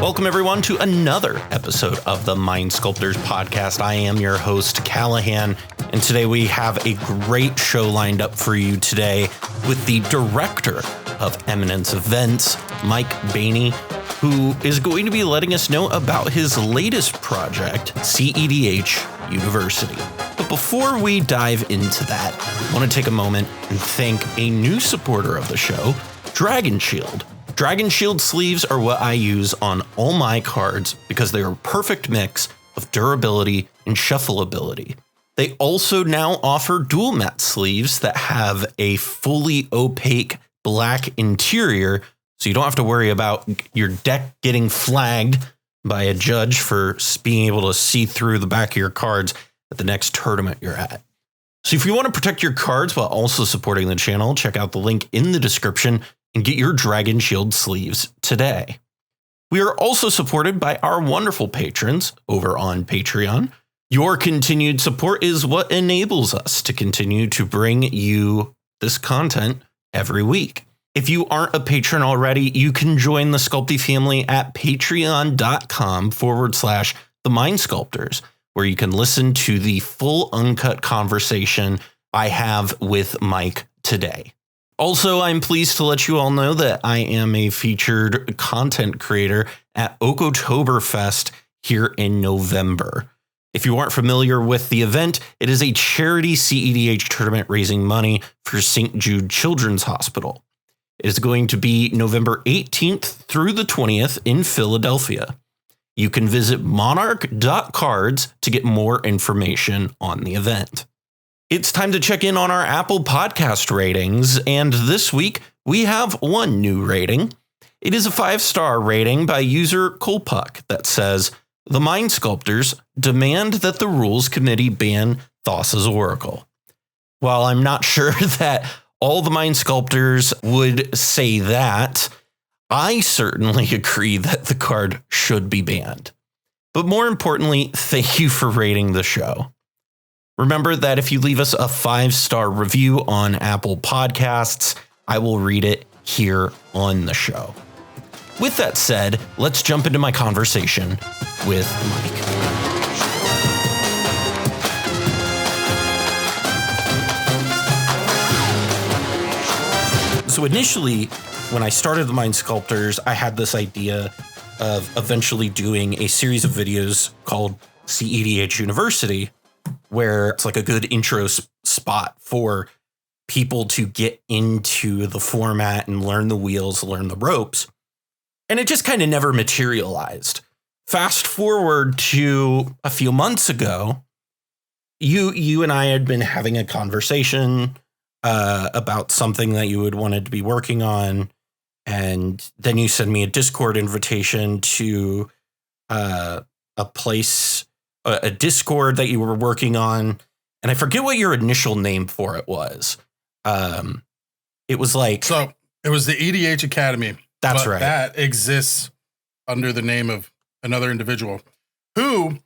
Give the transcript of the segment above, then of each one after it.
Welcome, everyone, to another episode of the Mind Sculptors podcast. I am your host, Callahan, and today we have a great show lined up for you today with the Director of Eminence Events, Mike Bani, who is going to be letting us know about his latest project, CEDH University. But before we dive into that, I want to take a moment and thank a new supporter of the show, Dragon Shield. Dragon Shield sleeves are what I use on all my cards because they are a perfect mix of durability and shuffleability. They also now offer dual matte sleeves that have a fully opaque black interior, so you don't have to worry about your deck getting flagged by a judge for being able to see through the back of your cards at the next tournament you're at. So if you want to protect your cards while also supporting the channel, check out the link in the description and get your Dragon Shield sleeves today. We are also supported by our wonderful patrons over on Patreon. Your continued support is what enables us to continue to bring you this content every week. If you aren't a patron already, you can join the Sculpty family at patreon.com/the Mind Sculptors, where you can listen to the full uncut conversation I have with Mike today. Also, I'm pleased to let you all know that I am a featured content creator at Oktoberfest here in November. If you aren't familiar with the event, it is a charity CEDH tournament raising money for St. Jude Children's Hospital. It is going to be November 18th through the 20th in Philadelphia. You can visit monarch.cards to get more information on the event. It's time to check in on our Apple Podcast ratings, and this week we have one new rating. It is a 5-star rating by user Kolpuck that says, "The Mind Sculptors demand that the Rules Committee ban Thassa's Oracle." While I'm not sure that all the Mind Sculptors would say that, I certainly agree that the card should be banned. But more importantly, thank you for rating the show. Remember that if you leave us a 5-star review on Apple Podcasts, I will read it here on the show. With that said, let's jump into my conversation with Mike. So initially, when I started the Mind Sculptors, I had this idea of eventually doing a series of videos called CEDH University, where it's like a good intro spot for people to get into the format and learn the wheels, learn the ropes. And it just kind of never materialized. Fast forward to a few months ago, you and I had been having a conversation about something that you had wanted to be working on. And then you sent me a Discord invitation to a Discord that you were working on. And I forget what your initial name for it was. It was like... So it was the EDH Academy. That's right. That exists under the name of another individual who,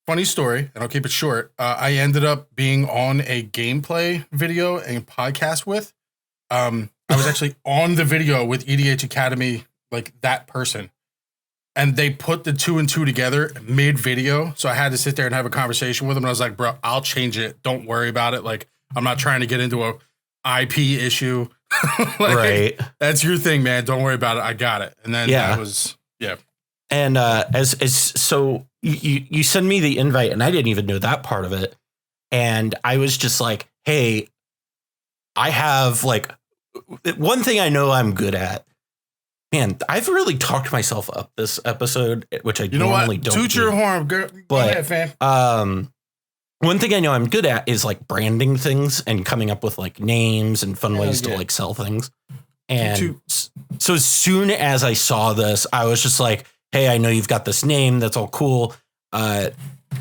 funny story, and I'll keep it short. I ended up being on a gameplay video and podcast with. I was actually on the video with EDH Academy, like that person. And they put the 2 and 2 together, made video. So I had to sit there and have a conversation with them. And I was like, bro, I'll change it. Don't worry about it. Like, I'm not trying to get into a IP issue. Like, right. That's your thing, man. Don't worry about it. I got it. And then that was, yeah. And so you send me the invite and I didn't even know that part of it. And I was just like, hey, I have like one thing I know I'm good at. Man, I've really talked myself up this episode, which I normally don't. Toot your horn, girl. Go ahead, fam. One thing I know I'm good at is like branding things and coming up with like names and fun ways to like sell things. And so as soon as I saw this, I was just like, hey, I know you've got this name. That's all cool.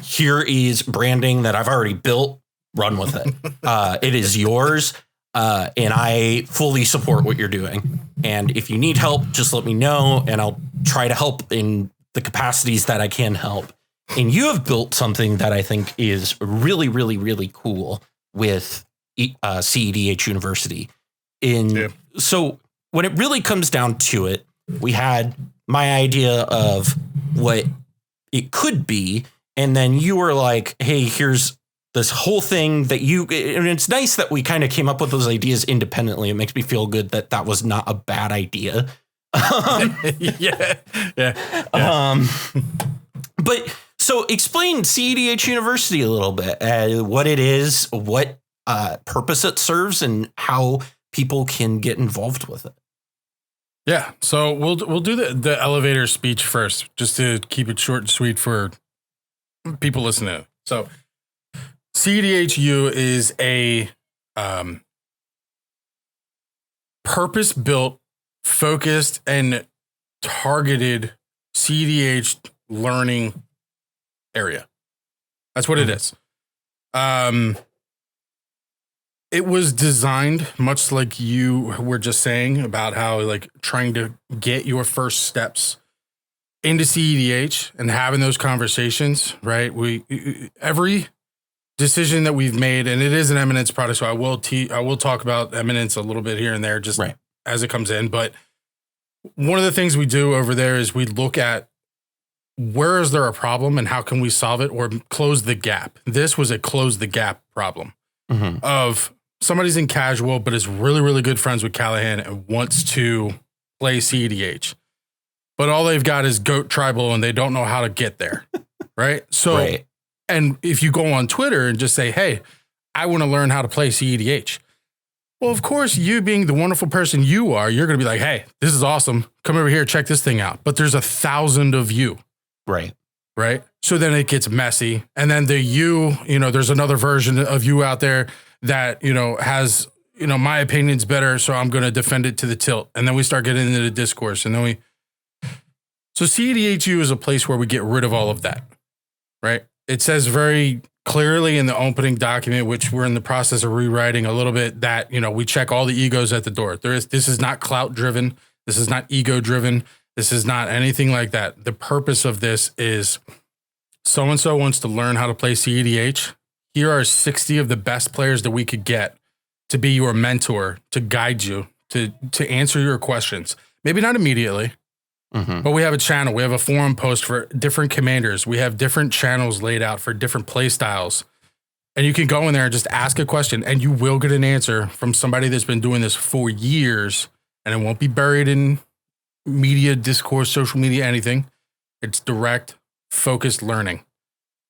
Here is branding that I've already built. Run with it. It is yours. And I fully support what you're doing. And if you need help, just let me know and I'll try to help in the capacities that I can help. And you have built something that I think is really, really, really cool with CEDH University. So when it really comes down to it, we had my idea of what it could be. And then you were like, hey, here's this whole thing that and it's nice that we kind of came up with those ideas independently. It makes me feel good that that was not a bad idea. Yeah. But so explain CEDH University a little bit, what it is, what purpose it serves, and how people can get involved with it. Yeah. So we'll do the elevator speech first, just to keep it short and sweet for people listening. So CEDHU is a purpose-built, focused, and targeted CEDH learning area. That's what it is. It was designed much like you were just saying about how like trying to get your first steps into CEDH and having those conversations, right? Every decision that we've made, and it is an Eminence product, so I will talk about Eminence a little bit here and there just as it comes in. But one of the things we do over there is we look at where is there a problem and how can we solve it or close the gap. This was a close the gap problem of somebody's in casual but is really, really good friends with Callahan and wants to play CEDH. But all they've got is Goat Tribal and they don't know how to get there. Right. So, and if you go on Twitter and just say, hey, I want to learn how to play CEDH. Well, of course, you being the wonderful person you are, you're going to be like, hey, this is awesome. Come over here, check this thing out. But there's 1,000 of you. Right. So then it gets messy. And then there's another version of you out there that, has, my opinion's better. So I'm going to defend it to the tilt. And then we start getting into the discourse. And then so CEDHU is a place where we get rid of all of that. Right. It says very clearly in the opening document, which we're in the process of rewriting a little bit, that, we check all the egos at the door. This is not clout driven. This is not ego driven. This is not anything like that. The purpose of this is so-and-so wants to learn how to play CEDH. Here are 60 of the best players that we could get to be your mentor, to guide you, to answer your questions. Maybe not immediately, but we have a channel. We have a forum post for different commanders. We have different channels laid out for different play styles. And you can go in there and just ask a question and you will get an answer from somebody that's been doing this for years, and it won't be buried in media, discourse, social media, anything. It's direct, focused learning.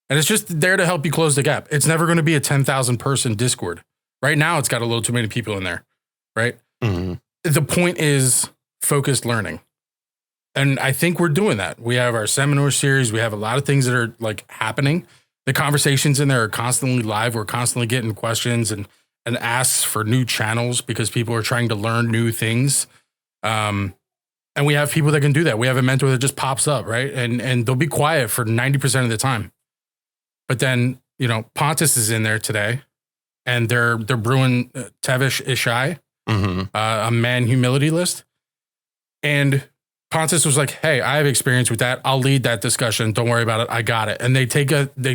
And it's just there to help you close the gap. It's never going to be a 10,000 person Discord. Right now, it's got a little too many people in there, right? The point is focused learning. And I think we're doing that. We have our seminar series. We have a lot of things that are like happening. The conversations in there are constantly live. We're constantly getting questions and asks for new channels because people are trying to learn new things. And we have people that can do that. We have a mentor that just pops up, right? And they'll be quiet for 90% of the time. But then, Pontus is in there today and they're brewing Tevish Ishai, a man humility list. And Pontus was like, hey, I have experience with that. I'll lead that discussion. Don't worry about it. I got it. And they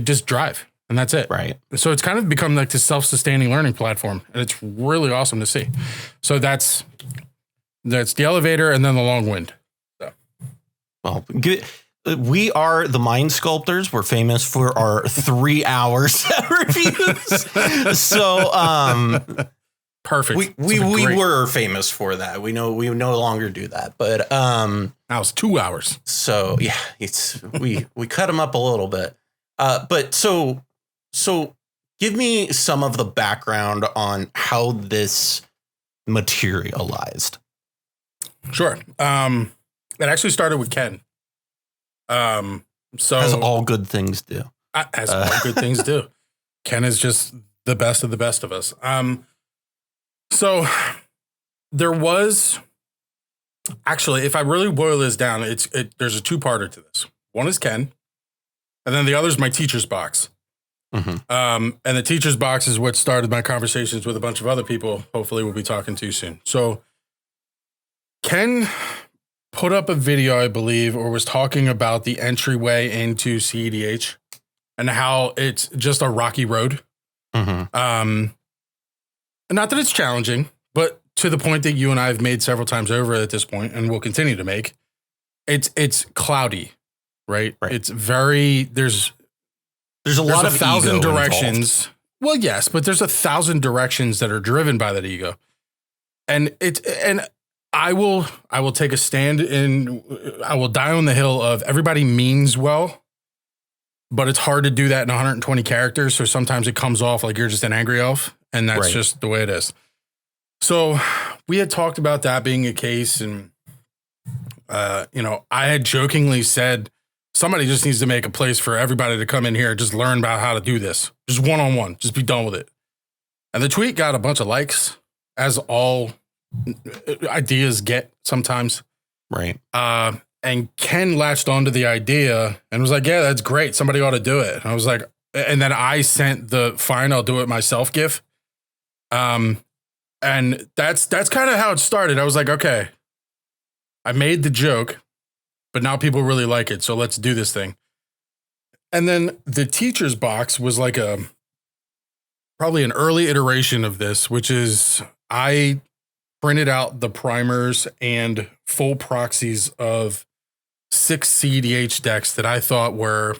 just drive and that's it. Right. So it's kind of become like this self-sustaining learning platform. And it's really awesome to see. So that's the elevator and then the long wind. So. Well, good. We are the Mind Sculptors. We're famous for our 3 hour set reviews. So, perfect. We were famous for that. We no longer do that, but now it's 2 hours. So yeah, we cut them up a little bit. But so give me some of the background on how this materialized. Sure. It actually started with Ken. So as all good things do. As all good things do. Ken is just the best of us. So there was actually, if I really boil this down, there's a two-parter to this. One is Ken, and then the other is my teacher's box. And the teacher's box is what started my conversations with a bunch of other people. Hopefully we'll be talking to soon. So Ken put up a video, I believe, or was talking about the entryway into CEDH and how it's just a rocky road. Not that it's challenging, but to the point that you and I have made several times over at this point and will continue to make, it's cloudy, right? Right. It's very there's a lot of 1,000 ego directions. involved. Well, yes, but there's 1,000 directions that are driven by that ego, and I will take a stand I will die on the hill of everybody means well, but it's hard to do that in 120 characters. So sometimes it comes off like you're just an angry elf, and that's just the way it is. So we had talked about that being a case, and I had jokingly said somebody just needs to make a place for everybody to come in here and just learn about how to do this, just one-on-one, just be done with it. And the tweet got a bunch of likes, as all ideas get sometimes. Right. And Ken latched onto the idea and was like, yeah, that's great. Somebody ought to do it. And I was like, and then I sent the fine, I'll do it myself gif. And that's kind of how it started. I was like, okay, I made the joke, but now people really like it. So let's do this thing. And then the teacher's box was like probably an early iteration of this, which is I printed out the primers and full proxies of 6 CEDH decks that I thought were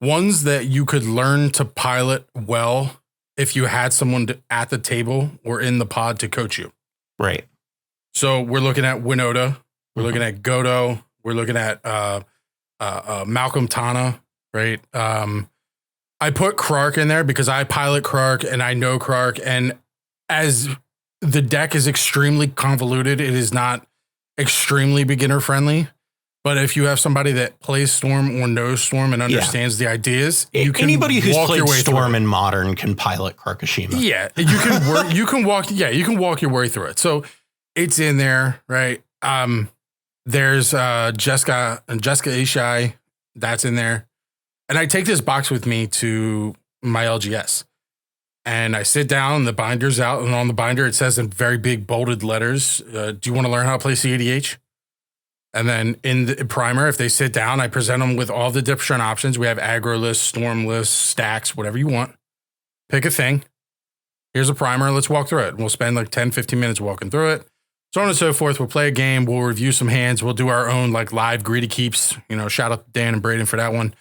ones that you could learn to pilot well if you had someone at the table or in the pod to coach you. Right. So we're looking at Winota, we're looking at Godo, we're looking at Malcolm Tana, right? I put Krark in there because I pilot Krark and I know Krark, and as the deck is extremely convoluted, it is not extremely beginner friendly. But if you have somebody that plays Storm or knows Storm and understands the ideas, you can anybody who's walk played your way Storm through in Modern can pilot Karkashima. Yeah, you can work. You can walk. Yeah, you can walk your way through it. So it's in there, right? There's Jessica Ishai, that's in there, and I take this box with me to my LGS, and I sit down. The binder's out, and on the binder it says in very big bolded letters, "Do you want to learn how to play CEDH?" And then in the primer, if they sit down, I present them with all the different options. We have aggro lists, storm lists, stacks, whatever you want. Pick a thing. Here's a primer. Let's walk through it. We'll spend like 10, 15 minutes walking through it. So on and so forth. We'll play a game. We'll review some hands. We'll do our own like live greedy keeps. Shout out to Dan and Braden for that one.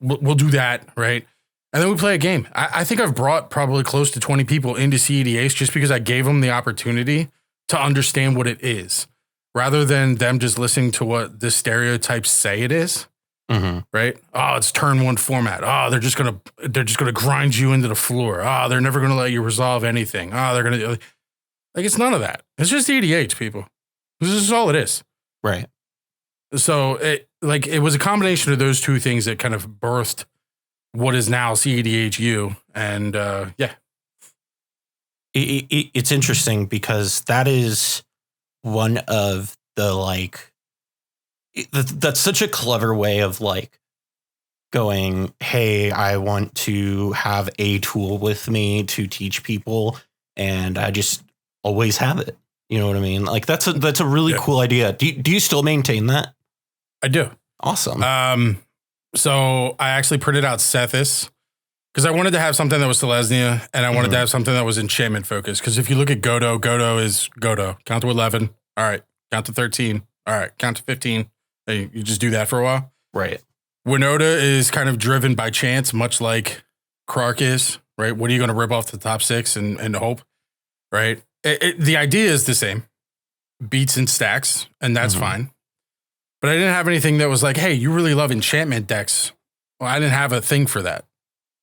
We'll do that, right? And then we play a game. I think I've brought probably close to 20 people into CEDH just because I gave them the opportunity to understand what it is, rather than them just listening to what the stereotypes say it is. Mm-hmm. Right? Oh, it's turn one format. Oh, they're just gonna grind you into the floor. Oh, they're never gonna let you resolve anything. Oh, they're gonna like it's none of that. It's just EDH, people. This is all it is. Right. So it was a combination of those two things that kind of birthed what is now CEDHU. And it's interesting because that is one of the that's such a clever way of going, hey, I want to have a tool with me to teach people, and I just always have it. You know what I mean? Like that's a really cool idea. Do you still maintain that? I do. Awesome. So I actually printed out Sethis because I wanted to have something that was Selesnya, and I wanted to have something that was enchantment focused. Because if you look at Godo is Godo. Count to 11. All right. Count to 13. All right. Count to 15. You just do that for a while. Right. Winota is kind of driven by chance, much like Krark is, right? What are you going to rip off the top 6 and hope, right? The idea is the same. Beats and stacks, and that's fine. But I didn't have anything that was like, hey, you really love enchantment decks. Well, I didn't have a thing for that.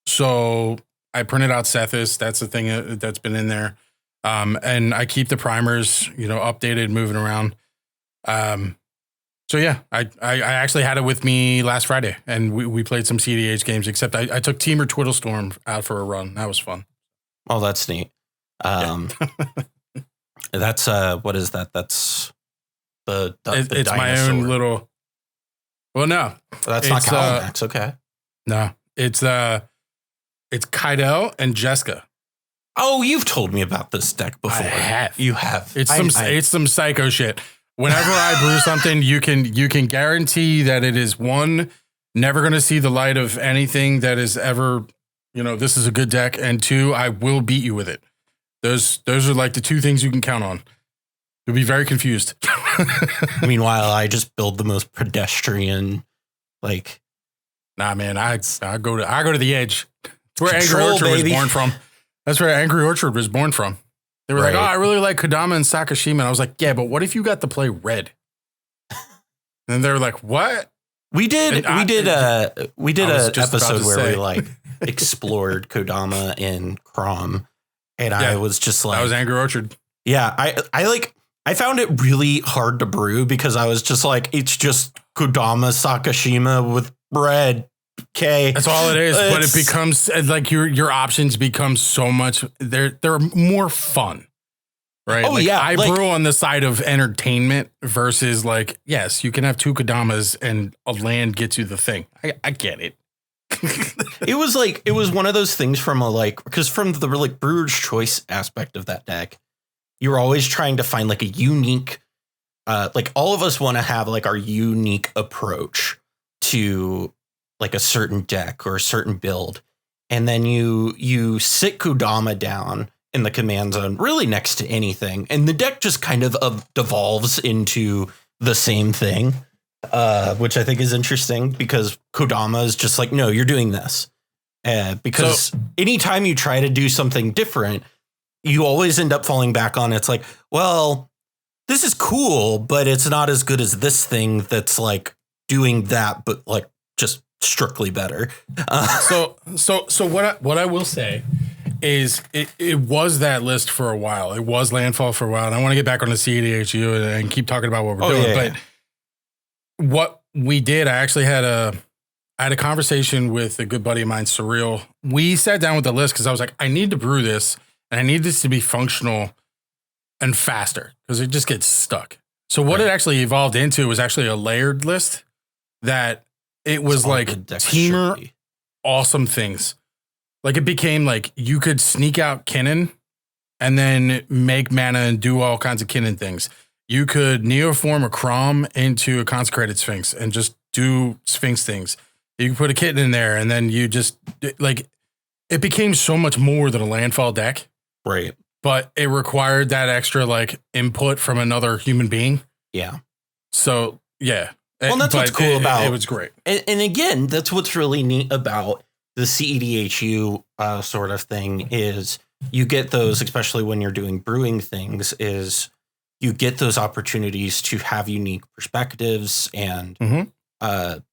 So I printed out Sethis. That's the thing that's been in there. And I keep the primers, updated, moving around. So yeah, I actually had it with me last Friday, and we played some CEDH games, except I took Teamer Twiddlestorm out for a run. That was fun. Oh, that's neat. That's what is that? That's the it's dinosaur. My own little. Well, no, that's not Callahan. Okay. No, it's Kaidel and Jessica. Oh, you've told me about this deck before. I have. You have. It's some psycho shit. Whenever I brew something, you can guarantee that it is one, never going to see the light of anything that is ever, this is a good deck, and 2, I will beat you with it. Those are like the 2 things you can count on. You'll be very confused. Meanwhile, I just build the most pedestrian, like. Nah, man, I go to the edge. That's where Control, Angry Orchard baby. was born from. That's where Angry Orchard was born from. They were Right. like, oh, I really like Kodama and Sakashima. And I was like, yeah, but what if you got to play red? And they were like, what? We did an episode where we like explored Kodama and Crom, and I was just like, that was Angry Orchard. Yeah, I found it really hard to brew because I was just like, it's just Kodama Sakashima with bread. Okay, that's all it is. But it becomes like your options become so much. They're more fun, right? Oh, yeah, I brew on the side of entertainment versus like, yes, you can have 2 Kodamas and a land gets you the thing. I get it. It was one of those things from because from the like brewer's choice aspect of that deck, you're always trying to find like a unique, like all of us want to have like our unique approach to like a certain deck or a certain build. And then you sit Kodama down in the command zone really next to anything. And the deck just kind of devolves into the same thing, which I think is interesting because Kodama is just like, no, you're doing this. Because anytime you try to do something different, you always end up falling back on it's like, well, this is cool, but it's not as good as this thing that's like doing that, but like just strictly better. So what I will say is it was that list for a while. It was Landfall for a while. And I want to get back on the CEDH and keep talking about what we're doing. Yeah. But what we did, I actually had a conversation with a good buddy of mine, Surreal. We sat down with the list because I was like, I need to brew this and I need this to be functional and faster because it just gets stuck. So what it actually evolved into was actually a layered list that it was like teamer awesome things. Like it became like you could sneak out Kinnan and then make mana and do all kinds of Kinnan things. You could neoform a Crom into a consecrated Sphinx and just do Sphinx things. You can put a kitten in there and then you just like it became so much more than a landfall deck. Right. But it required that extra like input from another human being. Yeah. So yeah. Well, that's what's cool about it. It was great. And again, that's what's really neat about the CEDHU sort of thing is you get those, especially when you're doing brewing things, is you get those opportunities to have unique perspectives and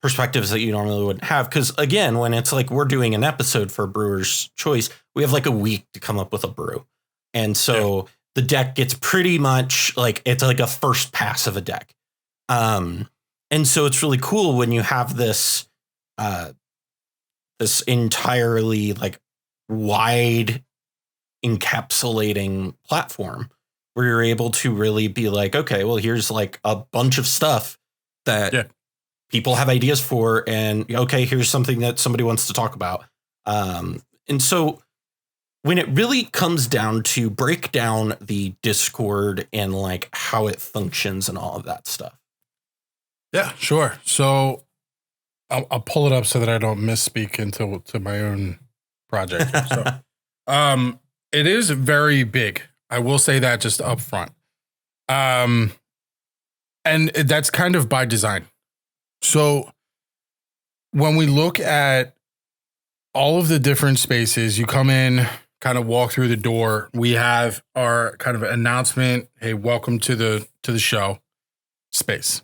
perspectives that you normally wouldn't have. Because again, when it's like we're doing an episode for Brewer's Choice, we have like a week to come up with a brew. And so the deck gets pretty much like it's like a first pass of a deck. And so it's really cool when you have this this entirely like wide encapsulating platform where you're able to really be like, okay, well, here's like a bunch of stuff that people have ideas for. And okay, here's something that somebody wants to talk about. And so when it really comes down to break down the Discord and like how it functions and all of that stuff. Yeah, sure. So I'll pull it up so that I don't misspeak to my own project. So, it is very big. I will say that just up front. And that's kind of by design. So when we look at all of the different spaces, you come in, kind of walk through the door. We have our kind of announcement. Hey, welcome to the show space.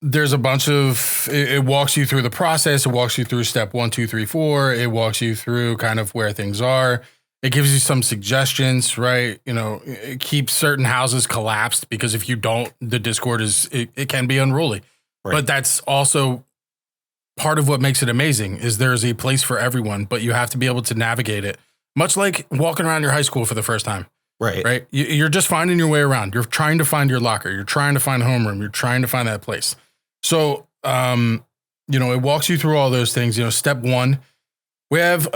There's a bunch of, it walks you through the process. It walks you through step 1, 2, 3, 4. It walks you through kind of where things are. It gives you some suggestions, right? It keeps certain houses collapsed because if you don't, the Discord it can be unruly. Right. But that's also part of what makes it amazing is there's a place for everyone, but you have to be able to navigate it. Much like walking around your high school for the first time. Right. You're just finding your way around. You're trying to find your locker. You're trying to find homeroom. You're trying to find that place. So, it walks you through all those things. Step 1, we have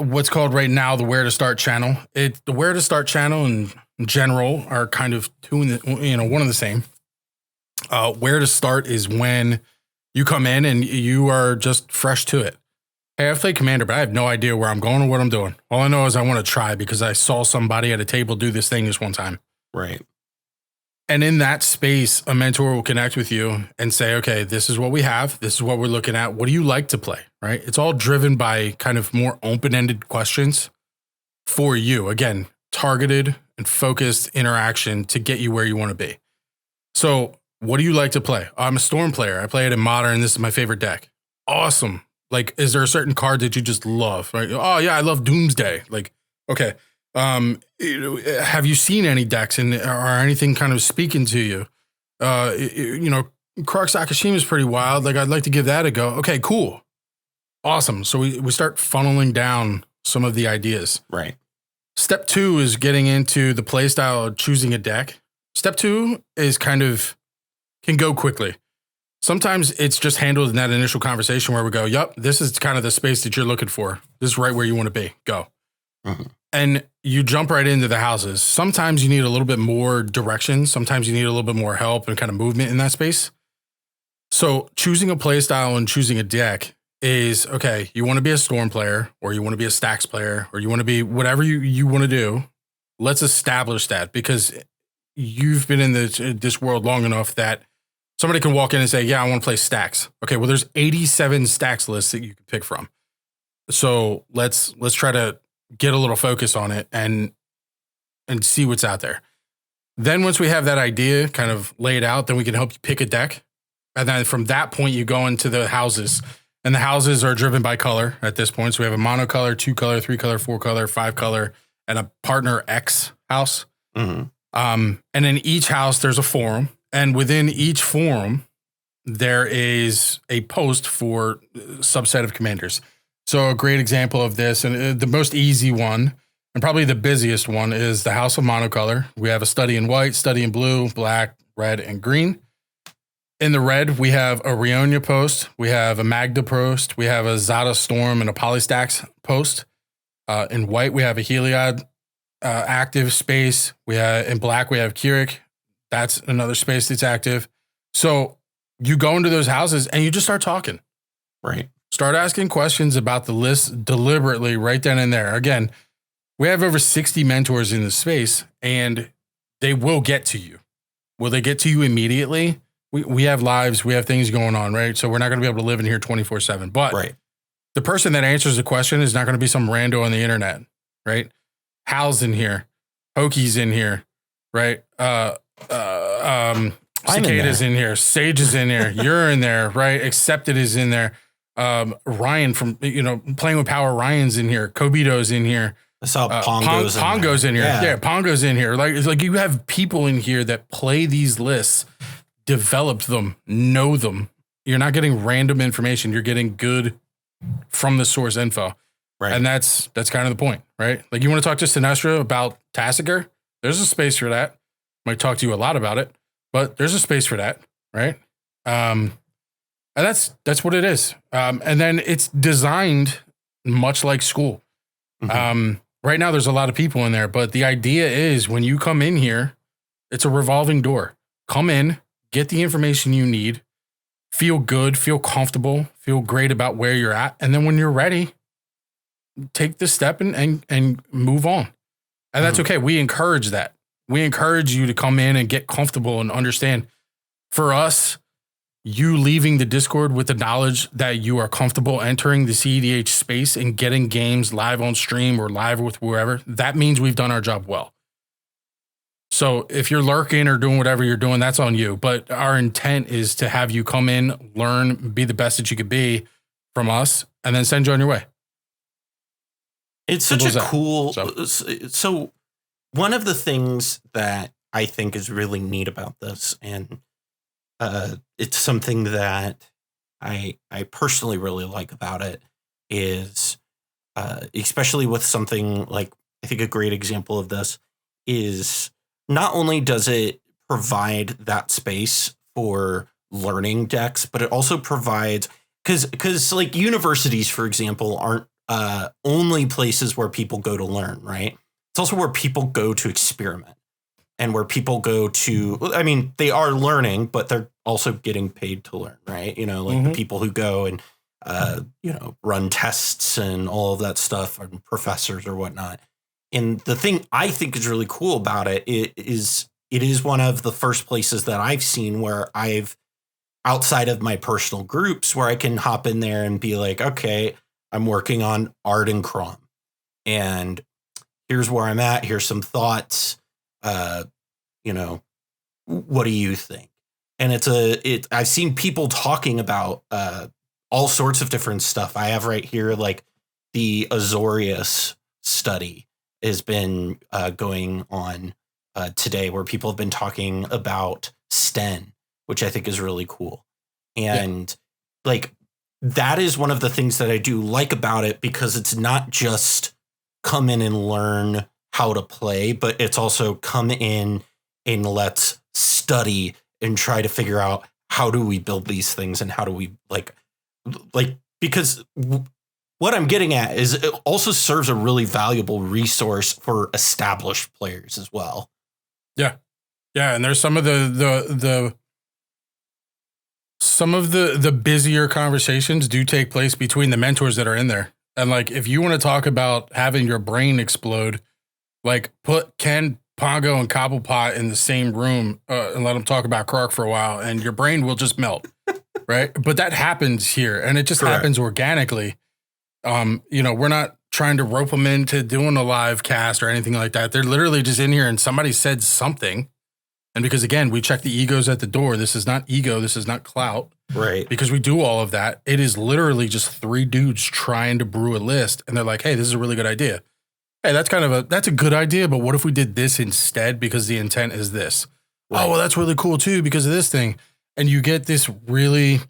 what's called right now the where to start channel. The where to start channel in general are kind of one of the same. Where to start is when you come in and you are just fresh to it. Hey, I've played Commander, but I have no idea where I'm going or what I'm doing. All I know is I want to try because I saw somebody at a table do this thing this one time. Right. And in that space, a mentor will connect with you and say, okay, this is what we have. This is what we're looking at. What do you like to play? Right. It's all driven by kind of more open-ended questions for you. Again, targeted and focused interaction to get you where you want to be. So what do you like to play? I'm a Storm player. I play it in Modern. This is my favorite deck. Awesome. Like, is there a certain card that you just love? Right? Oh yeah, I love Doomsday. Like, okay. Have you seen any decks or anything kind of speaking to you? Crux Akashima is pretty wild. Like, I'd like to give that a go. Okay, cool. Awesome. So we start funneling down some of the ideas. Right. Step 2 is getting into the play style of choosing a deck. Step 2 is can go quickly. Sometimes it's just handled in that initial conversation where we go, yep, this is kind of the space that you're looking for. This is right where you want to be. Go. Mm-hmm. And you jump right into the houses. Sometimes you need a little bit more direction. Sometimes you need a little bit more help and kind of movement in that space. So choosing a play style and choosing a deck is, okay, you want to be a Storm player, or you want to be a Stacks player, or you want to be whatever you want to do. Let's establish that, because you've been in this world long enough that somebody can walk in and say, yeah, I want to play Stacks. Okay, well, there's 87 Stacks lists that you can pick from. So let's try to get a little focus on it and see what's out there. Then once we have that idea kind of laid out, then we can help you pick a deck. And then from that point, you go into the houses. And the houses are driven by color at this point. So we have a monocolor, 2-color, 3-color, 4-color, 5-color, and a partner X house. Mm-hmm. And in each house, there's a forum. And within each forum, there is a post for a subset of commanders. So a great example of this, and the most easy one, and probably the busiest one, is the House of Monocolor. We have a study in white, study in blue, black, red, and green. In the red, we have a Rionia post, we have a Magda post, we have a Zada Storm and a Polystax post. In white, we have a Heliod active space. In black, we have Keurig. That's another space that's active. So you go into those houses and you just start talking. Right. Start asking questions about the list deliberately right then and there. Again, we have over 60 mentors in the space, and they will get to you. Will they get to you immediately? We have lives, we have things going on, right? So we're not going to be able to live in here 24/7. But right. The person that answers the question is not going to be some rando on the internet, right? Hal's in here, Hoki's in here, right? Cicada's in here, Sage is in here, you're in there, right? Accepted is in there. Ryan from Playing with Power, Ryan's in here. Kobito's in here. I saw Pongo's in here. Yeah, Pongo's in here. Like you have people in here that play these lists, developed them, know them. You're not getting random information. You're getting good from the source info. Right. And that's kind of the point, right? Like, you want to talk to Sinestro about Tassiger? There's a space for that. Might talk to you a lot about it, but there's a space for that, right? And that's what it is. And then it's designed much like school. Mm-hmm. Right now, there's a lot of people in there, but the idea is when you come in here, it's a revolving door. Come in, get the information you need, feel good, feel comfortable, feel great about where you're at. And then when you're ready, take the step and move on. And that's okay. We encourage that. We encourage you to come in and get comfortable and understand. For us, you leaving the Discord with the knowledge that you are comfortable entering the CEDH space and getting games live on stream or live with whoever, that means we've done our job well. So if you're lurking or doing whatever you're doing, that's on you. But our intent is to have you come in, learn, be the best that you could be from us, and then send you on your way. It's such a cool... So one of the things that I think is really neat about this, and it's something that I personally really like about it, is especially with something like, I think a great example of this is not only does it provide that space for learning decks, but it also provides, because like universities, for example, aren't only places where people go to learn, right? It's also where people go to experiment and where people go to, I mean, they are learning, but they're also getting paid to learn, right? Like the people who go and, run tests and all of that stuff, and professors or whatnot. And the thing I think is really cool about it is one of the first places that I've seen where I've, outside of my personal groups, where I can hop in there and be like, okay, I'm working on art and Chrome, and here's where I'm at. Here's some thoughts. You know, what do you think? And I've seen people talking about all sorts of different stuff. I have right here, like the Azorius study has been going on today, where people have been talking about Sten, which I think is really cool. And like, that is one of the things that I do like about it, because it's not just come in and learn how to play, but it's also come in and let's study and try to figure out how do we build these things, and how do we like, because what I'm getting at is it also serves a really valuable resource for established players as well. Yeah. Yeah. And there's some of the busier conversations do take place between the mentors that are in there. And like, if you want to talk about having your brain explode, like put Ken, Pongo, and Cobblepot in the same room and let them talk about Krark for a while, and your brain will just melt. Right. But that happens here, and it just happens organically. You know, we're not trying to rope them into doing a live cast or anything like that. They're literally just in here and somebody said something. And because, again, we check the egos at the door. This is not ego. This is not clout. Right. Because we do all of that. It is literally just three dudes trying to brew a list. And they're like, hey, this is a really good idea. Hey, that's a good idea. But what if we did this instead? Because the intent is this. Right. Oh, well, that's really cool, too, because of this thing. And you get this really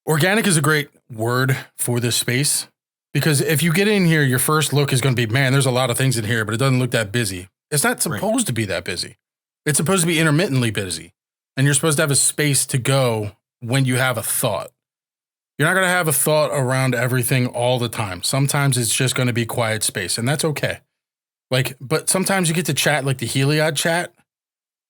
organic is a great word for this space, because if you get in here, your first look is going to be, man, there's a lot of things in here, but it doesn't look that busy. It's not supposed to be that busy. It's supposed to be intermittently busy, and you're supposed to have a space to go when you have a thought. You're not going to have a thought around everything all the time. Sometimes it's just going to be quiet space, and that's okay. Like, but sometimes you get to chat, like the Heliod chat.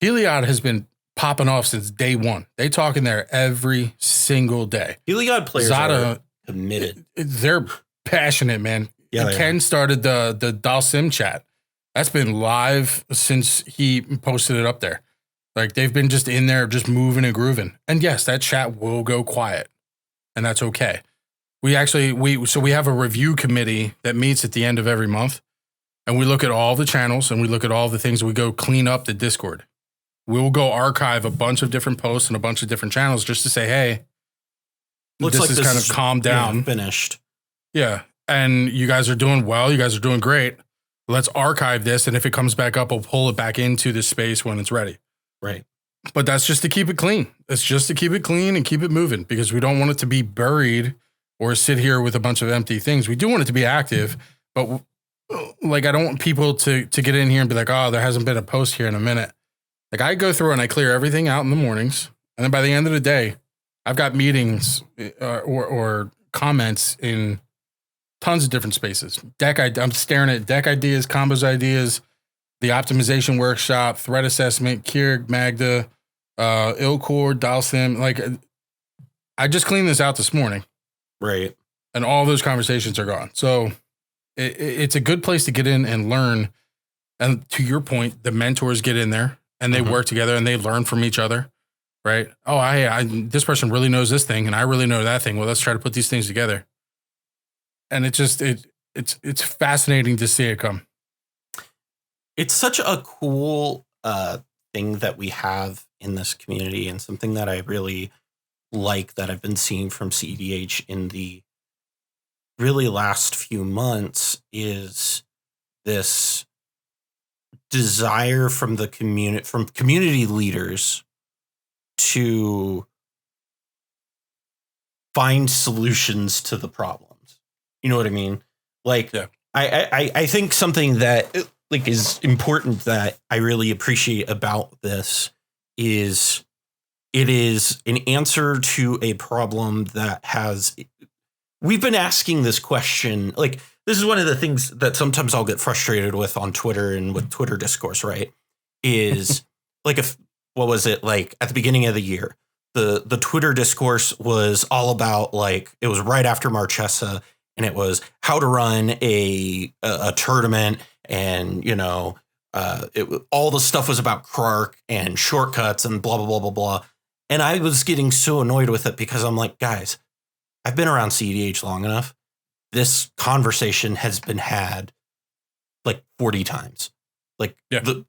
Heliod has been popping off since day one. They talk in there every single day. Heliod players are committed. They're passionate, man. Yeah, Ken started the Dalsim chat. That's been live since he posted it up there. Like, they've been just in there, just moving and grooving. And yes, that chat will go quiet, and that's okay. We have a review committee that meets at the end of every month, and we look at all the channels and we look at all the things. We go clean up the Discord. We'll go archive a bunch of different posts and a bunch of different channels just to say, hey, looks like this is kind of calmed down. Finished. Yeah. And you guys are doing well. You guys are doing great. Let's archive this. And if it comes back up, we'll pull it back into the space when it's ready. Right. But that's just to keep it clean. It's just to keep it clean and keep it moving, because we don't want it to be buried or sit here with a bunch of empty things. We do want it to be active, but like, I don't want people to get in here and be like, oh, there hasn't been a post here in a minute. Like, I go through and I clear everything out in the mornings. And then by the end of the day, I've got meetings or comments in tons of different spaces. I'm staring at deck ideas, combos ideas, the optimization workshop, threat assessment, Keurig, Magda, Ilcore, Dalsim. Like, I just cleaned this out this morning. Right. And all those conversations are gone. So it's a good place to get in and learn. And to your point, the mentors get in there and they work together and they learn from each other. Right. Oh, I this person really knows this thing and I really know that thing. Well, let's try to put these things together. And it's fascinating to see it come. It's such a cool thing that we have in this community, and something that I really like that I've been seeing from CEDH in the really last few months is this desire from the community leaders to find solutions to the problems. You know what I mean? Like, yeah. I think something that like is important that I really appreciate about this is it is an answer to a problem that we've been asking this question. Like, this is one of the things that sometimes I'll get frustrated with on Twitter and with Twitter discourse, right? Is like, what was it like at the beginning of the year? The Twitter discourse was all about, like, it was right after Marchesa, and it was how to run a tournament, and all the stuff was about Krark and shortcuts and blah blah blah blah blah. And I was getting so annoyed with it because I'm like, guys, I've been around CEDH long enough. This conversation has been had like 40 times. Like the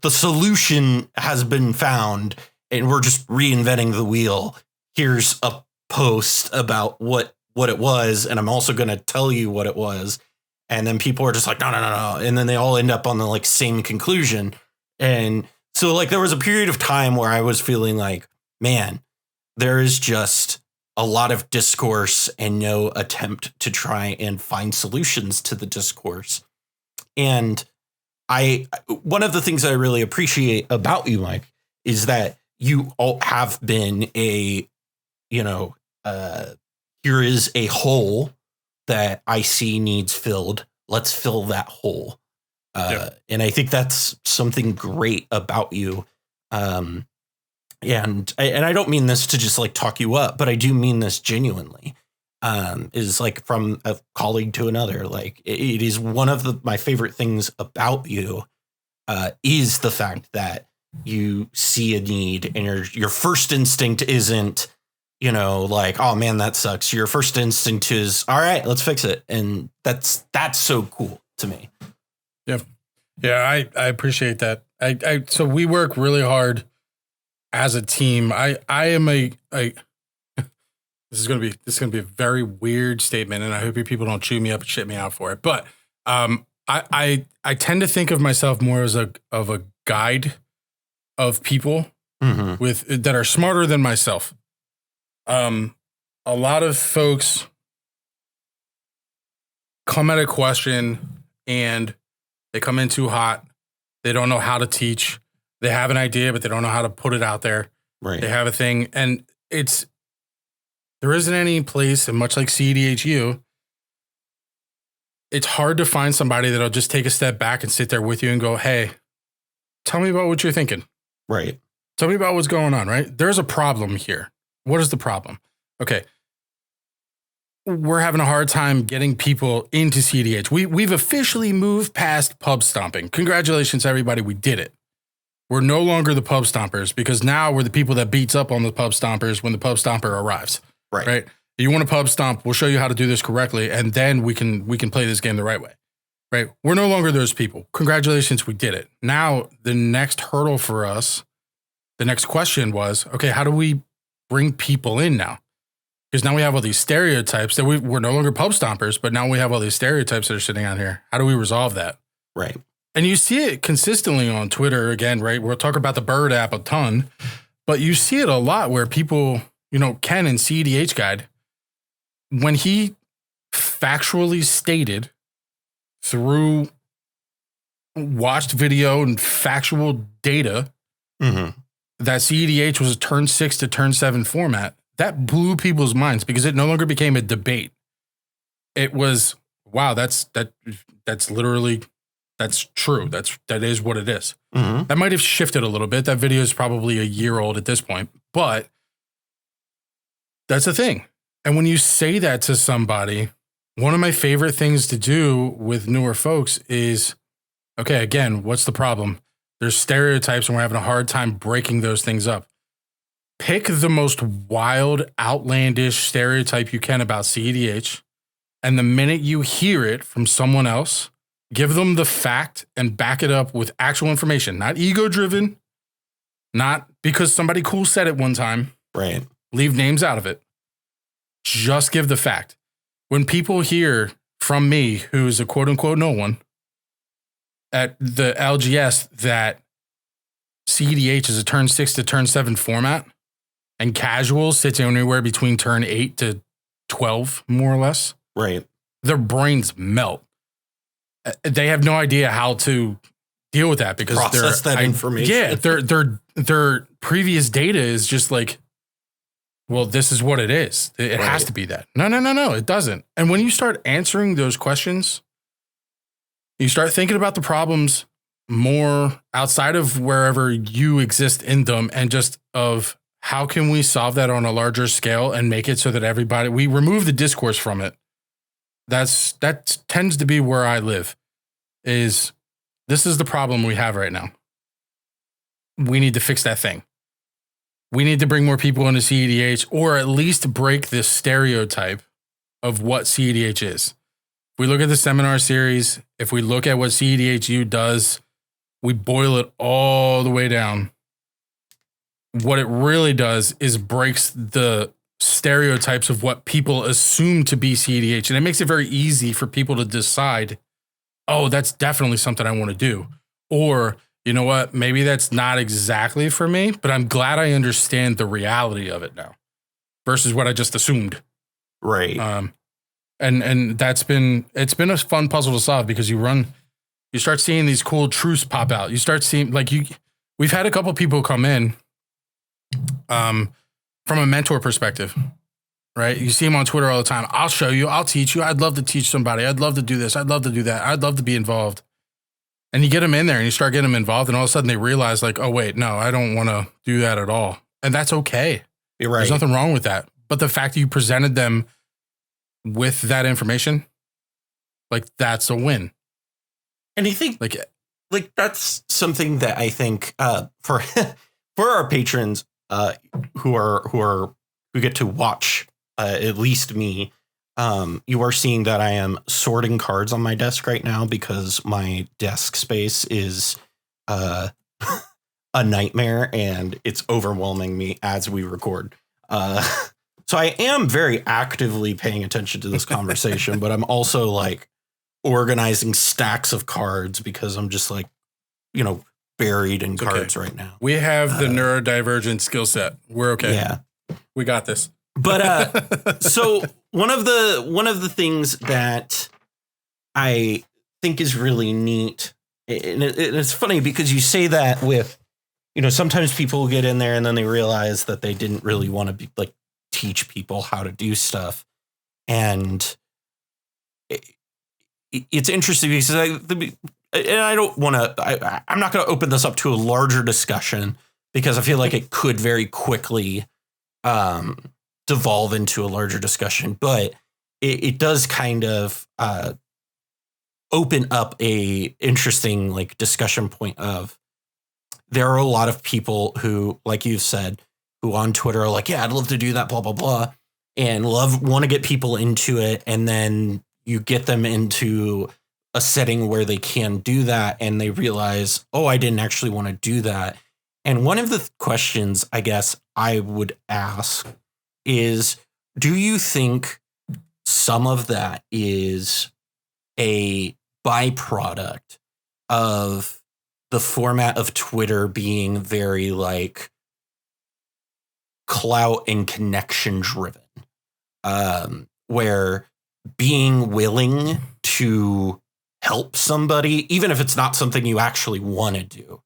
solution has been found, and we're just reinventing the wheel. Here's a post about what it was, and I'm also going to tell you what it was. And then people are just like, no. And then they all end up on the like same conclusion. And so like there was a period of time where I was feeling like, man, there is just a lot of discourse and no attempt to try and find solutions to the discourse. And one of the things I really appreciate about you, Mike, is that you all have been here is a hole that I see needs filled. Let's fill that hole. And I think that's something great about you. And I don't mean this to just like talk you up, but I do mean this genuinely. Is like from a colleague to another. Like it is one of my favorite things about you is the fact that you see a need, and your first instinct isn't, like, oh man, that sucks. Your first instinct is, all right, let's fix it. And that's so cool to me. Yeah. Yeah. I appreciate that. So we work really hard as a team. I am this is going to be a very weird statement, and I hope you people don't chew me up and shit me out for it. But I tend to think of myself more as a guide of people that are smarter than myself. A lot of folks come at a question and they come in too hot. They don't know how to teach. They have an idea, but they don't know how to put it out there. Right. They have a thing, and there isn't any place, and much like CEDHU, it's hard to find somebody that'll just take a step back and sit there with you and go, hey, tell me about what you're thinking. Right. Tell me about what's going on, right? There's a problem here. What is the problem? Okay. We're having a hard time getting people into CEDH. We've officially moved past pub stomping. Congratulations, everybody. We did it. We're no longer the pub stompers, because now we're the people that beats up on the pub stompers when the pub stomper arrives. Right. You want a pub stomp? We'll show you how to do this correctly, and then we can play this game the right way. Right. We're no longer those people. Congratulations, we did it. Now the next hurdle for us, the next question was, okay, how do we bring people in now? Because now we have all these stereotypes that we're no longer pub stompers, but now we have all these stereotypes that are sitting out here. How do we resolve that? Right. And you see it consistently on Twitter again, right? We'll talk about the Bird app a ton, but you see it a lot where people, Ken in CEDH Guide, when he factually stated through watched video and factual data that CEDH was a turn 6 to turn 7 format, that blew people's minds because it no longer became a debate. It was, wow, that's literally, that's true. That is what it is. That might have shifted a little bit. That video is probably a year old at this point, but that's the thing. And when you say that to somebody, one of my favorite things to do with newer folks is, okay, again, what's the problem? There's stereotypes, and we're having a hard time breaking those things up. Pick the most wild, outlandish stereotype you can about CEDH, and the minute you hear it from someone else, give them the fact and back it up with actual information, not ego-driven, not because somebody cool said it one time. Right. Leave names out of it. Just give the fact. When people hear from me, who's a quote-unquote no one, at the LGS that CEDH is a turn 6 to turn 7 format, and casual sits anywhere between turn 8 to 12, more or less. Right. Their brains melt. They have no idea how to deal with that because process that information. Yeah, their previous data is just like, well, this is what it is. It has to be that. No, it doesn't. And when you start answering those questions, you start thinking about the problems more outside of wherever you exist in them, and just of how can we solve that on a larger scale and make it so that everybody, we remove the discourse from it That tends to be where I live. This is the problem we have right now. We need to fix that thing. We need to bring more people into CEDH, or at least break this stereotype of what CEDH is. If we look at the seminar series, if we look at what CEDHU does, we boil it all the way down. What it really does is breaks the stereotypes of what people assume to be CEDH. And it makes it very easy for people to decide, oh, that's definitely something I want to do. Or, you know what, maybe that's not exactly for me, but I'm glad I understand the reality of it now versus what I just assumed. Right. And it's been a fun puzzle to solve, because you start seeing these cool truths pop out. You start seeing, like, we've had a couple people come in, from a mentor perspective, right? You see them on Twitter all the time. I'll show you, I'll teach you. I'd love to teach somebody. I'd love to do this. I'd love to do that. I'd love to be involved. And you get them in there and you start getting them involved, and all of a sudden they realize, like, oh wait, no, I don't want to do that at all. And that's okay. You're right. There's nothing wrong with that. But the fact that you presented them with that information, like, that's a win. And I think like that's something that I think for our patrons who get to watch at least me, you are seeing that I am sorting cards on my desk right now, because my desk space is a nightmare and it's overwhelming me as we record. So I am very actively paying attention to this conversation, but I'm also like organizing stacks of cards because I'm just like, buried in cards right now. We have the neurodivergent skill set. We're okay. Yeah, we got this. But so one of the things that I think is really neat, and it's funny because you say that with, sometimes people get in there and then they realize that they didn't really want to be like teach people how to do stuff. And it's interesting because I don't want to, I'm not going to open this up to a larger discussion, because I feel like it could very quickly devolve into a larger discussion, but it does kind of open up a interesting like discussion point of, there are a lot of people who, like you've said, who on Twitter are like, yeah, I'd love to do that, blah, blah, blah, and want to get people into it. And then you get them into a setting where they can do that, and they realize, oh, I didn't actually want to do that. And one of the questions I guess I would ask is, do you think some of that is a byproduct of the format of Twitter being very like clout and connection driven, where being willing to help somebody, even if it's not something you actually want to do,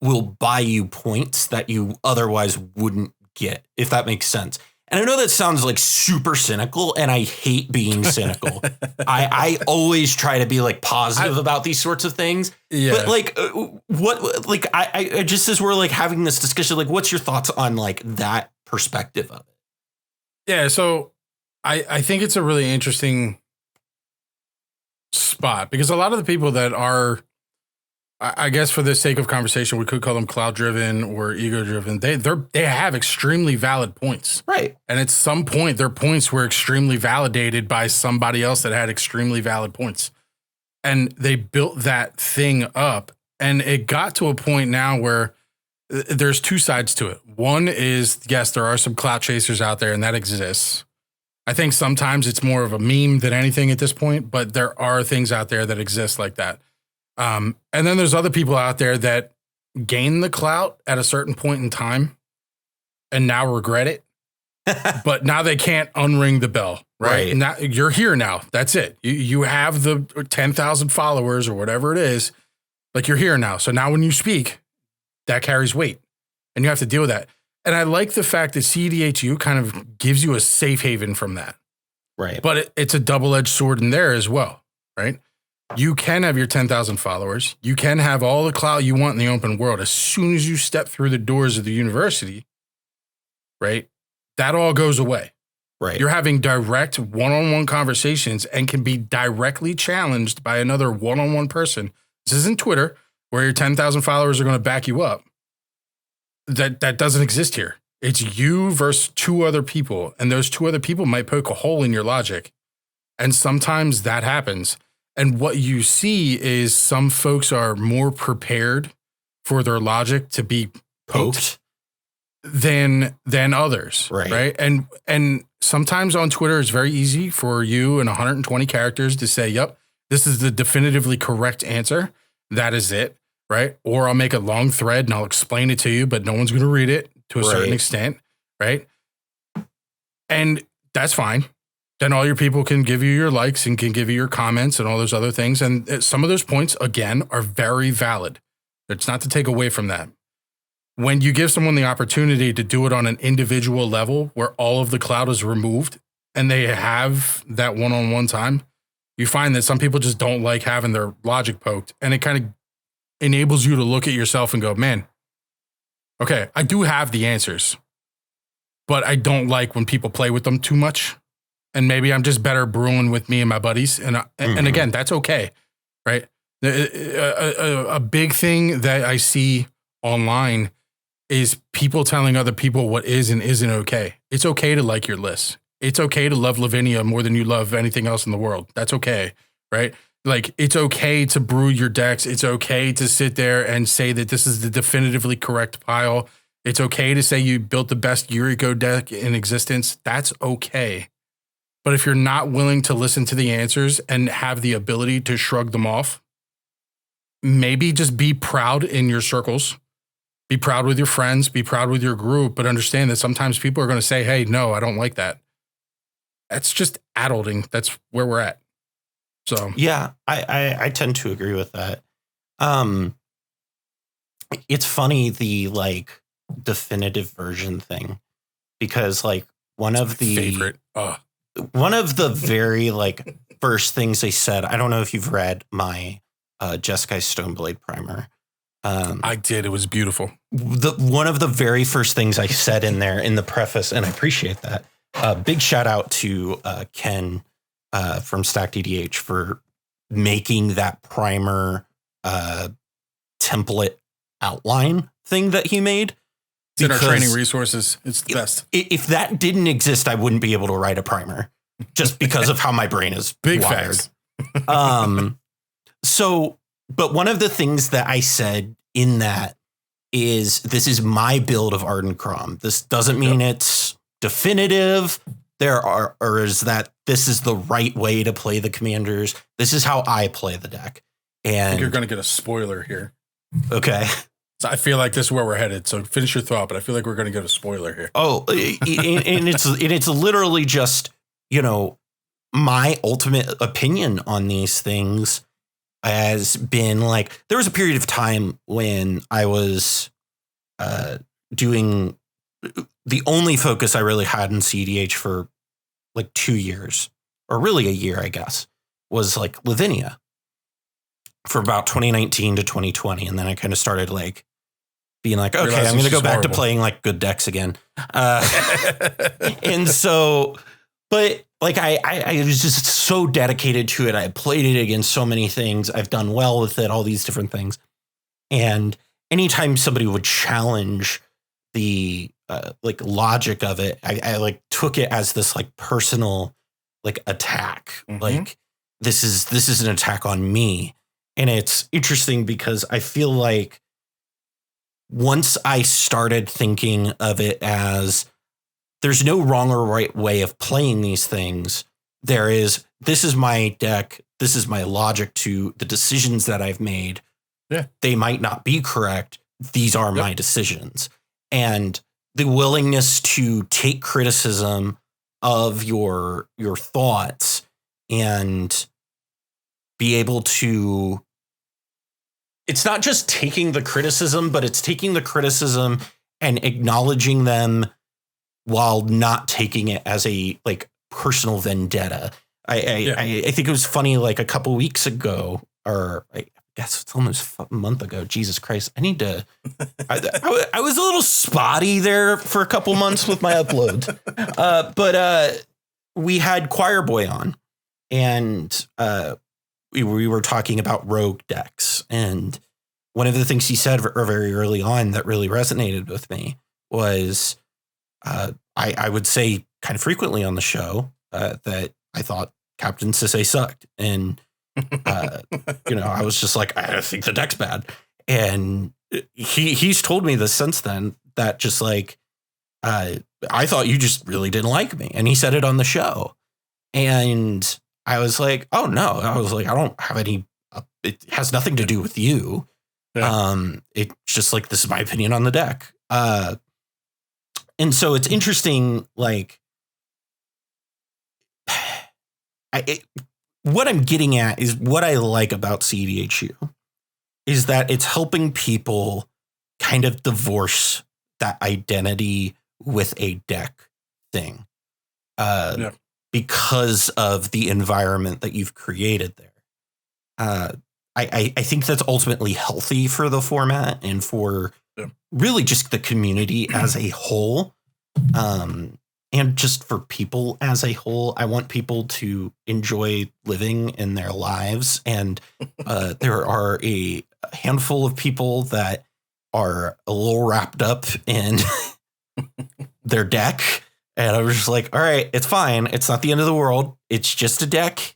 will buy you points that you otherwise wouldn't get, if that makes sense. And I know that sounds like super cynical, and I hate being cynical. I always try to be like positive about these sorts of things. Yeah. But like, I just, as we're like having this discussion, like, what's your thoughts on like that perspective of it? Yeah. So I think it's a really interesting spot, because a lot of the people that are, I guess for the sake of conversation, we could call them cloud driven or ego driven. They have extremely valid points. Right. And at some point, their points were extremely validated by somebody else that had extremely valid points. And they built that thing up. And it got to a point now where there's two sides to it. One is, yes, there are some clout chasers out there, and that exists. I think sometimes it's more of a meme than anything at this point, but there are things out there that exist like that. And then there's other people out there that gain the clout at a certain point in time and now regret it, but now they can't unring the bell, right? Now you're here now. That's it. You have the 10,000 followers or whatever it is. Like, you're here now. So now when you speak, that carries weight, and you have to deal with that. And I like the fact that CEDHU kind of gives you a safe haven from that. Right. But it's a double-edged sword in there as well, right? You can have your 10,000 followers. You can have all the clout you want in the open world. As soon as you step through the doors of the university, right, that all goes away. Right. You're having direct one-on-one conversations and can be directly challenged by another one-on-one person. This isn't Twitter where your 10,000 followers are going to back you up. That doesn't exist here. It's you versus two other people. And those two other people might poke a hole in your logic. And sometimes that happens. And what you see is some folks are more prepared for their logic to be poked than others. Right. And sometimes on Twitter, it's very easy for you in 120 characters to say, yep, this is the definitively correct answer. That is it. Right. Or I'll make a long thread and I'll explain it to you, but no one's going to read it to a certain extent. Right. And that's fine. Then all your people can give you your likes and can give you your comments and all those other things. And some of those points, again, are very valid. It's not to take away from that. When you give someone the opportunity to do it on an individual level where all of the cloud is removed and they have that one-on-one time, you find that some people just don't like having their logic poked. And it kind of enables you to look at yourself and go, man, okay, I do have the answers, but I don't like when people play with them too much. And maybe I'm just better brewing with me and my buddies. And again, that's okay, right? A big thing that I see online is people telling other people what is and isn't okay. It's okay to like your list. It's okay to love Lavinia more than you love anything else in the world. That's okay, right? Like, it's okay to brew your decks. It's okay to sit there and say that this is the definitively correct pile. It's okay to say you built the best Yuriko deck in existence. That's okay. But if you're not willing to listen to the answers and have the ability to shrug them off, maybe just be proud in your circles. Be proud with your friends, be proud with your group, but understand that sometimes people are going to say, hey, no, I don't like that. That's just adulting. That's where we're at. So, yeah, I tend to agree with that. It's funny, the like definitive version thing, because like one of the very like first things they said, I don't know if you've read my Jeskai Stoneblade primer. I did. It was beautiful. One of the very first things I said in there in the preface, and I appreciate that. Big shout out to Ken from Stacked EDH for making that primer template outline thing that he made. It's in our training resources. It's the best. If that didn't exist, I wouldn't be able to write a primer just because of how my brain is wired. So, but one of the things that I said in that is this is my build of Arden Crom. This doesn't mean it's definitive. Or is that this is the right way to play the commanders. This is how I play the deck. And I think you're going to get a spoiler here. Okay. So I feel like this is where we're headed. So finish your thought, but I feel like we're going to get a spoiler here. Oh, and it's literally just, you know, my ultimate opinion on these things has been like, there was a period of time when I was doing the only focus I really had in CEDH for like 2 years, or really a year, I guess, was like Lavinia for about 2019 to 2020. And then I kind of started like being like, okay, I'm going to go back to playing like good decks again. And so, but like, I was just so dedicated to it. I played it against so many things. I've done well with it, all these different things. And anytime somebody would challenge the like logic of it, I like took it as this like personal like attack. Mm-hmm. Like this is an attack on me. And it's interesting because I feel like once I started thinking of it as there's no wrong or right way of playing these things, this is my deck. This is my logic to the decisions that I've made. Yeah. They might not be correct. These are my decisions. And the willingness to take criticism of your thoughts and be able to, it's not just taking the criticism, but it's taking the criticism and acknowledging them while not taking it as a like personal vendetta. I think it was funny, like a couple weeks ago, or I guess it's almost a month ago. Jesus Christ. I need to, I was a little spotty there for a couple months with my upload. But we had Choir Boy on, and we were talking about rogue decks. And one of the things he said very early on that really resonated with me was I would say kind of frequently on the show that I thought Captain Sisay sucked. And, I was just like, I think the deck's bad. And he's told me this since then that just like, I thought you just really didn't like me. And he said it on the show. And I was like, oh, no. I was like, I don't have any. It has nothing to do with you. Yeah. It's just like, this is my opinion on the deck. And so it's interesting, like, what I'm getting at is what I like about CEDHU is that it's helping people kind of divorce that identity with a deck thing because of the environment that you've created there. I think that's ultimately healthy for the format and for really just the community as a whole. And just for people as a whole. I want people to enjoy living in their lives. And there are a handful of people that are a little wrapped up in their deck. And I was just like, all right, it's fine. It's not the end of the world. It's just a deck.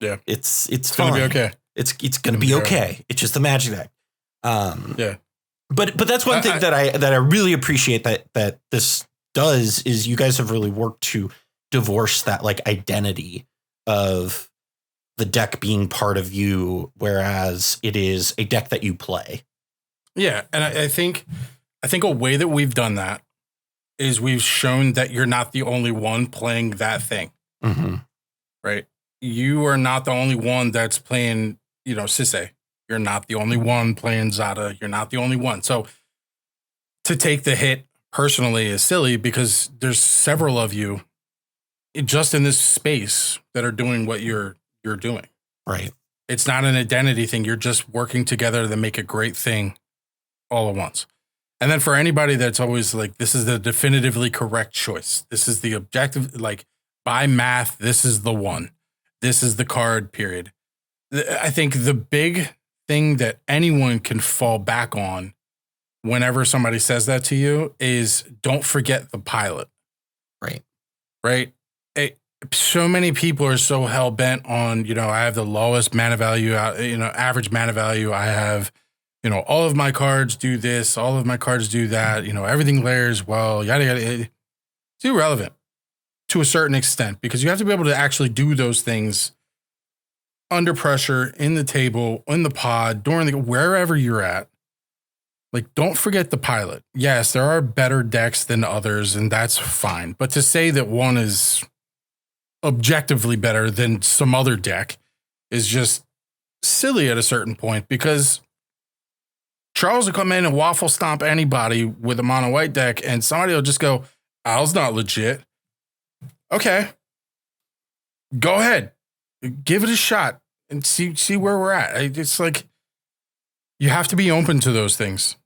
Yeah. It's gonna fine. be okay. It's going to be okay. It's just a magic deck. But that's one thing that I really appreciate that this does is you guys have really worked to divorce that like identity of the deck being part of you, whereas it is a deck that you play. Yeah. And I think a way that we've done that is we've shown that you're not the only one playing that thing. Mm-hmm. Right. You are not the only one that's playing, Sisay. You're not the only one playing Zada. You're not the only one. So to take the hit personally is silly because there's several of you just in this space that are doing what you're doing. Right. It's not an identity thing. You're just working together to make a great thing all at once. And then for anybody that's always like, this is the definitively correct choice. This is the objective, like by math, this is the one. This is the card, period. I think the big thing that anyone can fall back on whenever somebody says that to you is don't forget the pilot. Right. So many people are so hell bent on, I have the lowest mana value, average mana value. I have, all of my cards do this, all of my cards do that, everything layers well, yada, yada. It's irrelevant to a certain extent because you have to be able to actually do those things under pressure, in the table, in the pod, wherever you're at. Like, don't forget the pilot. Yes, there are better decks than others, and that's fine. But to say that one is objectively better than some other deck is just silly at a certain point because Charles will come in and waffle stomp anybody with a mono white deck, and somebody will just go, Al's not legit. Okay. Go ahead. Give it a shot and see where we're at. It's like you have to be open to those things.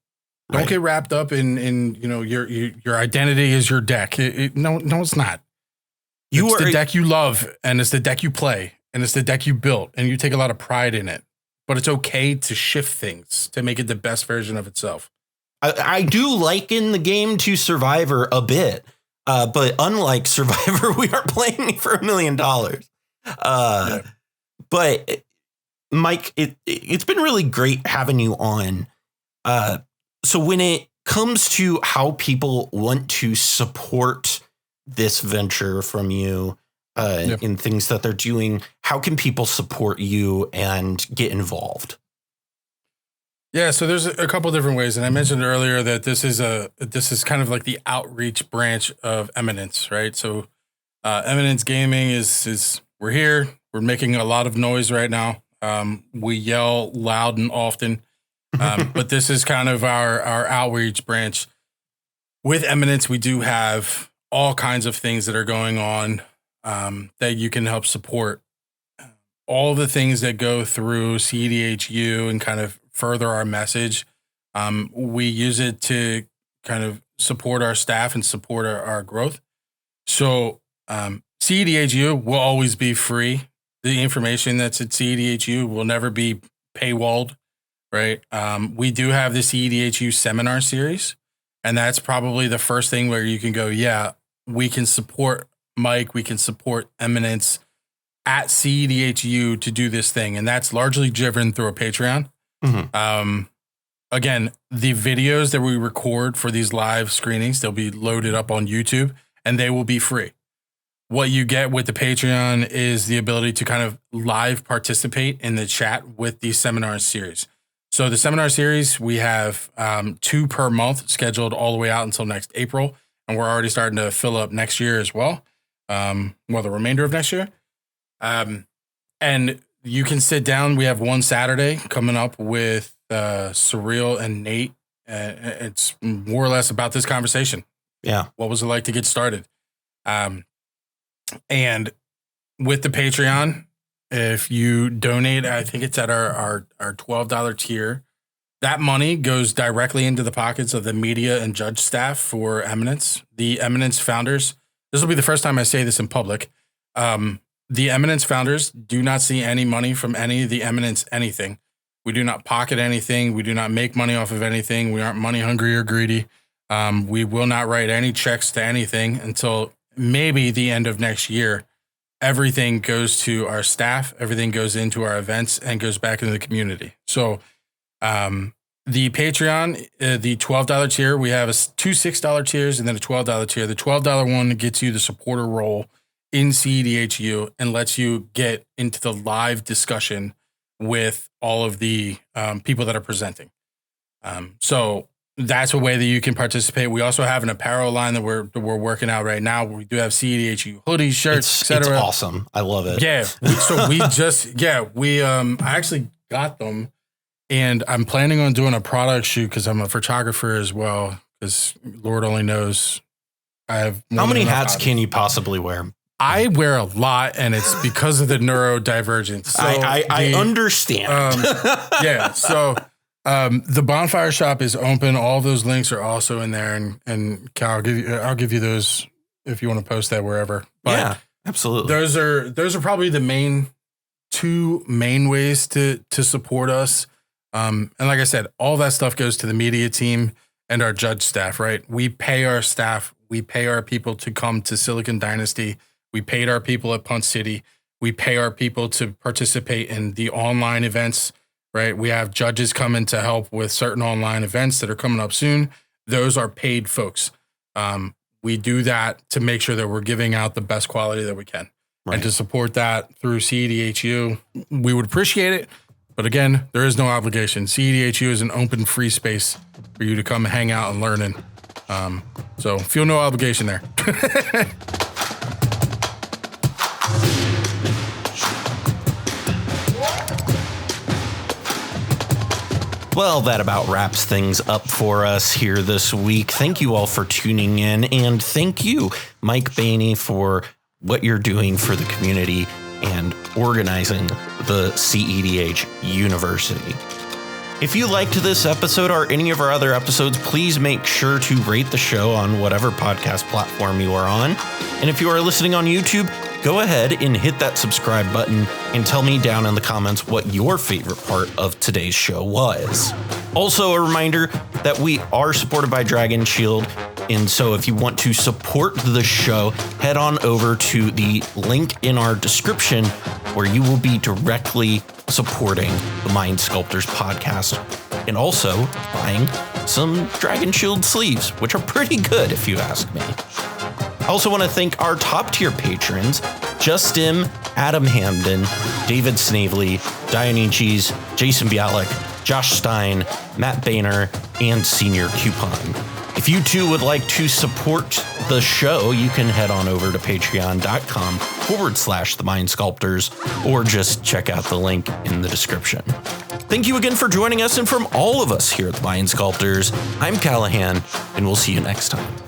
Don't get wrapped up in your identity is your deck. No, it's not. It's the deck you love, and it's the deck you play, and it's the deck you built, and you take a lot of pride in it. But it's okay to shift things to make it the best version of itself. I do liken the game to Survivor a bit, but unlike Survivor, we are playing for $1 million. But Mike, it's been really great having you on. So when it comes to how people want to support this venture from you in things that they're doing, how can people support you and get involved? Yeah, so there's a couple different ways. And I mentioned earlier that this is kind of like the outreach branch of Eminence, right? So Eminence Gaming is we're here. We're making a lot of noise right now. We yell loud and often. But this is kind of our outreach branch. With Eminence, we do have all kinds of things that are going on that you can help support. All the things that go through CEDHU and kind of further our message. We use it to kind of support our staff and support our growth. So CEDHU will always be free. The information that's at CEDHU will never be paywalled, right? We do have the CEDHU seminar series, and that's probably the first thing where you can go, yeah, we can support Mike, we can support Eminence at CEDHU to do this thing. And that's largely driven through a Patreon. Mm-hmm. Again, the videos that we record for these live screenings, they'll be loaded up on YouTube and they will be free. What you get with the Patreon is the ability to kind of live participate in the chat with the seminar series. So the seminar series, we have 2 per month scheduled all the way out until next April. And we're already starting to fill up next year as well. The remainder of next year. And you can sit down. We have one Saturday coming up with Surreal and Nate. It's more or less about this conversation. Yeah. What was it like to get started? And with the Patreon, if you donate, I think it's at our $12 tier, that money goes directly into the pockets of the media and judge staff for Eminence. The Eminence founders, this will be the first time I say this in public. The Eminence founders do not see any money from any of the Eminence anything. We do not pocket anything. We do not make money off of anything. We aren't money hungry or greedy. We will not write any checks to anything until maybe the end of next year. Everything goes to our staff. Everything goes into our events and goes back into the community. So the Patreon, the $12 tier, we have 2 $6 tiers and then a $12 tier. The $12 one gets you the supporter role in CEDHU and lets you get into the live discussion with all of the people that are presenting. So that's a way that you can participate. We also have an apparel line that we're working out right now. We do have CEDHU hoodies, shirts, etc. It's awesome. I love it. Yeah. I actually got them, and I'm planning on doing a product shoot because I'm a photographer as well. Because Lord only knows I have. How many hats can you possibly wear? I wear a lot, and it's because of the neurodivergence. So I understand. Yeah. So. The bonfire shop is open. All those links are also in there, and Cal, I'll give you those if you want to post that wherever. But yeah, absolutely. Those are probably the two main ways to support us. And like I said, all that stuff goes to the media team and our judge staff. Right? We pay our staff. We pay our people to come to Silicon Dynasty. We paid our people at Punt City. We pay our people to participate in the online events. Right. We have judges coming to help with certain online events that are coming up soon. Those are paid folks. We do that to make sure that we're giving out the best quality that we can. Right. And to support that through CEDHU, we would appreciate it. But again, there is no obligation. CEDHU is an open, free space for you to come hang out and learn in. So feel no obligation there. Well, that about wraps things up for us here this week. Thank you all for tuning in, and thank you, Mike Bani, for what you're doing for the community and organizing the CEDH University. If you liked this episode or any of our other episodes, please make sure to rate the show on whatever podcast platform you are on. And if you are listening on YouTube, go ahead and hit that subscribe button and tell me down in the comments what your favorite part of today's show was. Also, a reminder that we are supported by Dragon Shield. And so if you want to support the show, head on over to the link in our description where you will be directly supporting the Mind Sculptors podcast and also buying some Dragon Shield sleeves, which are pretty good if you ask me. I also want to thank our top tier patrons, Justin, Adam Hamden, David Snavely, Dionysius, Jason Bialik, Josh Stein, Matt Boehner, and Senior Coupon. If you too would like to support the show, you can head on over to patreon.com/The Mind Sculptors or just check out the link in the description. Thank you again for joining us, and from all of us here at The Mind Sculptors, I'm Callahan, and we'll see you next time.